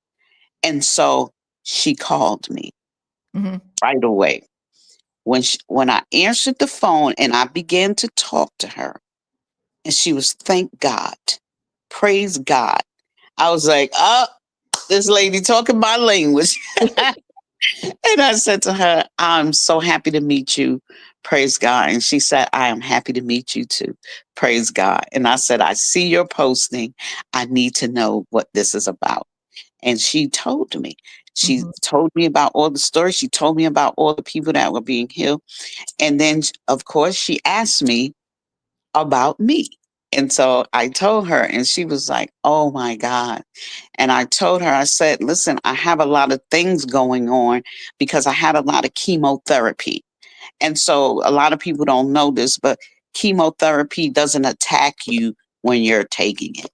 And so she called me right away. When I answered the phone and I began to talk to her, and she was, thank God, praise God. I was like, oh, this lady talking my language. And I said to her, I'm so happy to meet you. Praise God. And she said, I am happy to meet you too. Praise God. And I said, I see your posting. I need to know what this is about. And she told me. She told me about all the stories. She told me about all the people that were being healed. And then, of course, she asked me about me. And so I told her, and she was like, oh my God. And I told her, I said, listen, I have a lot of things going on because I had a lot of chemotherapy. And so a lot of people don't know this, but chemotherapy doesn't attack you when you're taking it.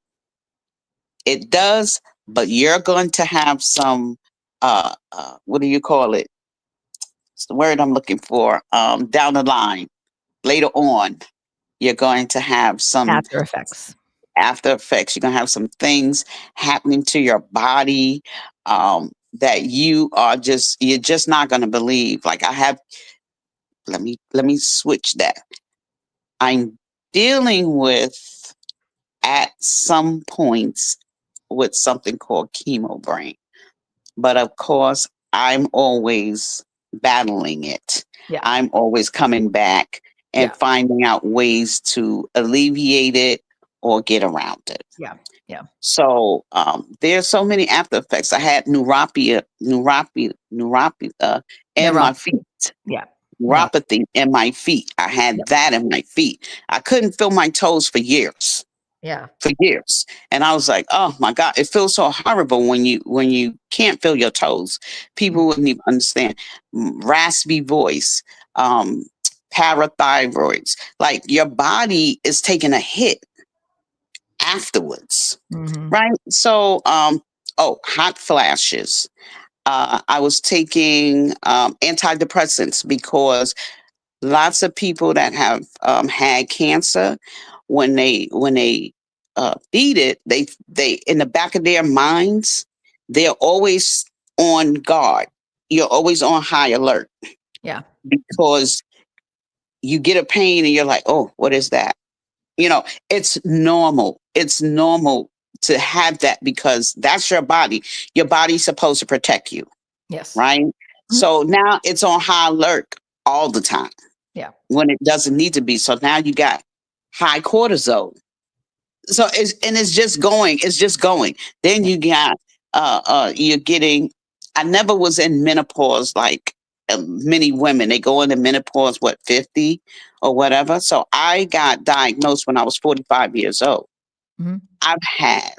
It does, but you're going to have some, what do you call it? It's the word I'm looking for. Down the line, later on, you're going to have some After effects. You're going to have some things happening to your body that you're just not going to believe. Like let me switch that. I'm dealing with at some points with something called chemo brain. But of course, I'm always battling it. Yeah. I'm always coming back and finding out ways to alleviate it or get around it. Yeah. Yeah. So there's so many after effects. I had neuropathy in my feet. Yeah. Neuropathy in my feet. I had that in my feet. I couldn't feel my toes for years. Yeah. For years. And I was like, oh my God, it feels so horrible when you can't feel your toes. People wouldn't even understand. Raspy voice, parathyroids. Like your body is taking a hit afterwards. Right? So hot flashes. I was taking antidepressants because lots of people that have had cancer, when they beat it, they in the back of their minds, they're always on guard. You're always on high alert. Yeah. Because you get a pain and you're like, oh, what is that? It's normal. It's normal to have that because that's your body. Your body's supposed to protect you. Yes. Right? So now it's on high alert all the time. Yeah. When it doesn't need to be. So now you got high cortisol. So it's just going. Then you got you're getting, I never was in menopause like many women, they go into menopause, 50 or whatever. So I got diagnosed when I was 45 years old. Mhm. I've had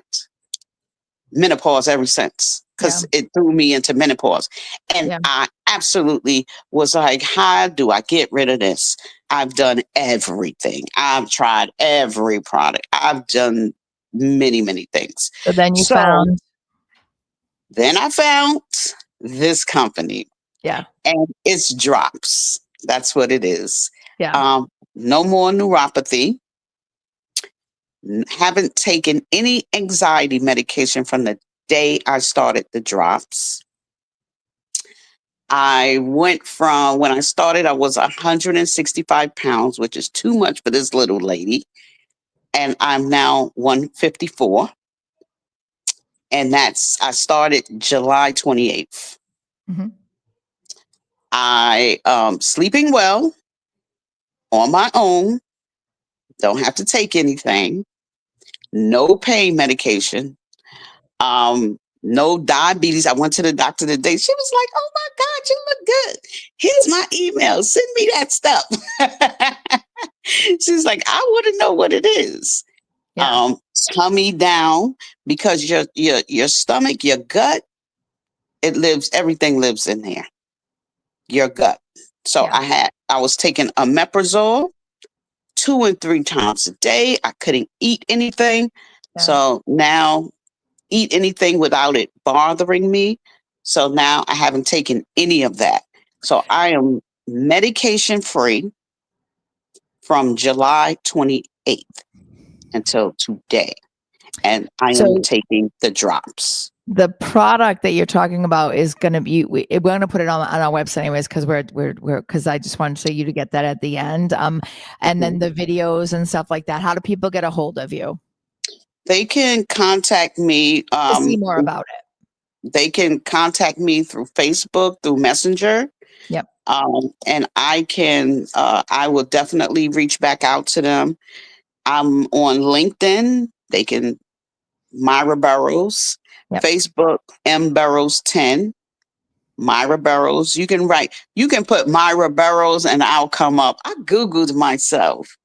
menopause ever since because it threw me into menopause. And I absolutely was like, how do I get rid of this? I've done everything. I've tried every product. I've done many, many things. So then you So found. then I found this company. Yeah. And it's drops. That's what it is. Yeah. No more neuropathy. Haven't taken any anxiety medication from the day I started the drops. I went from when I started, I was 165 pounds, which is too much for this little lady. And I'm now 154. And I started July 28th. Mm-hmm. I sleeping well on my own, don't have to take anything, no pain medication, no diabetes. I went to the doctor today. She was like, "Oh my God, you look good. Here's my email. Send me that stuff." She's like, "I want to know what it is." Yeah. Tummy down, because your stomach, your gut, everything lives in there. Your gut. So I was taking omeprazole 2 and 3 times a day. I couldn't eat anything. Yeah. So now eat anything without it bothering me. So now I haven't taken any of that. So I am medication free from July 28th until today. And I am taking the drops. The product that you're talking about is going to be, we're going to put it on our website anyways, because because I just wanted you to get that at the end. And then the videos and stuff like that. How do people get a hold of you? They can contact me. To see more about it. They can contact me through Facebook, through Messenger. Yep. And I will definitely reach back out to them. I'm on LinkedIn. They can, Myra Burrows. Yep. Facebook, M Burrows 10. Myra Burrows. You can put Myra Burrows and I'll come up. I Googled myself.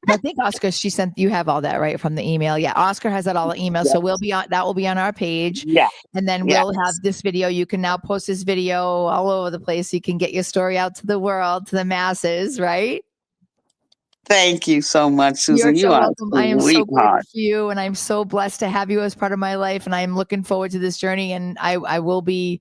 I think Oscar, you have all that right from the email. Yeah. Oscar has that all the email. Yes. So that will be on our page. Yeah. And then we'll have this video. You can now post this video all over the place. You can get your story out to the world, to the masses, right? Thank you so much, Susan. You're so welcome. I am so grateful Sweetheart. for you, and I'm so blessed to have you as part of my life. And I'm looking forward to this journey. And I will be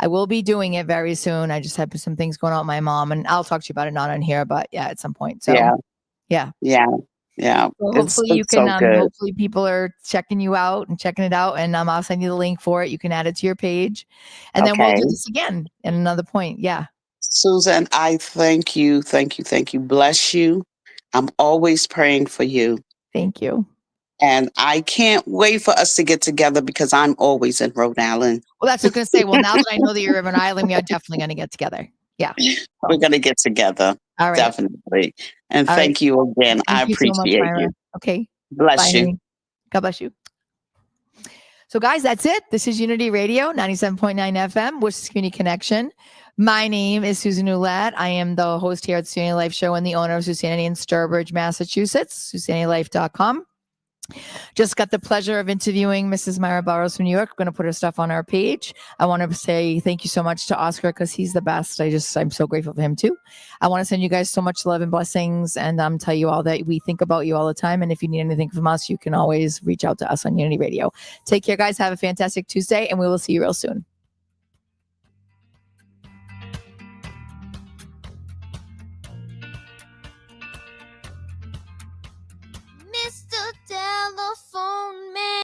doing it very soon. I just have some things going on with my mom, and I'll talk to you about it, not on here, but at some point. So yeah. So hopefully you it's can. so good. Hopefully people are checking you out and checking it out, and I'll send you the link for it. You can add it to your page, and then we'll do this again at another point. Yeah, Susan, I thank you. Bless you. I'm always praying for you. Thank you. And I can't wait for us to get together because I'm always in Rhode Island. Well, that's what I was going to say. Well, now that I know that you're in Rhode Island, we are definitely going to get together. Yeah. We're going to get together. All right. Definitely. And thank you again. I appreciate so much, Myra. you. Okay. Bless Bye, you. honey. God bless you. So guys, that's it. This is Unity Radio, 97.9 FM, Worcester Community Connection. My name is Susan Ouellette. I am the host here at Susanity Life Show and the owner of Susanity in Sturbridge, Massachusetts, susanitylife.com. Just got the pleasure of interviewing Mrs. Myra Burrows from New York. We're going to put her stuff on our page. I want to say thank you so much to Oscar because he's the best. I'm so grateful for him too. I want to send you guys so much love and blessings and tell you all that we think about you all the time. And if you need anything from us, you can always reach out to us on Unity Radio. Take care, guys. Have a fantastic Tuesday, and we will see you real soon.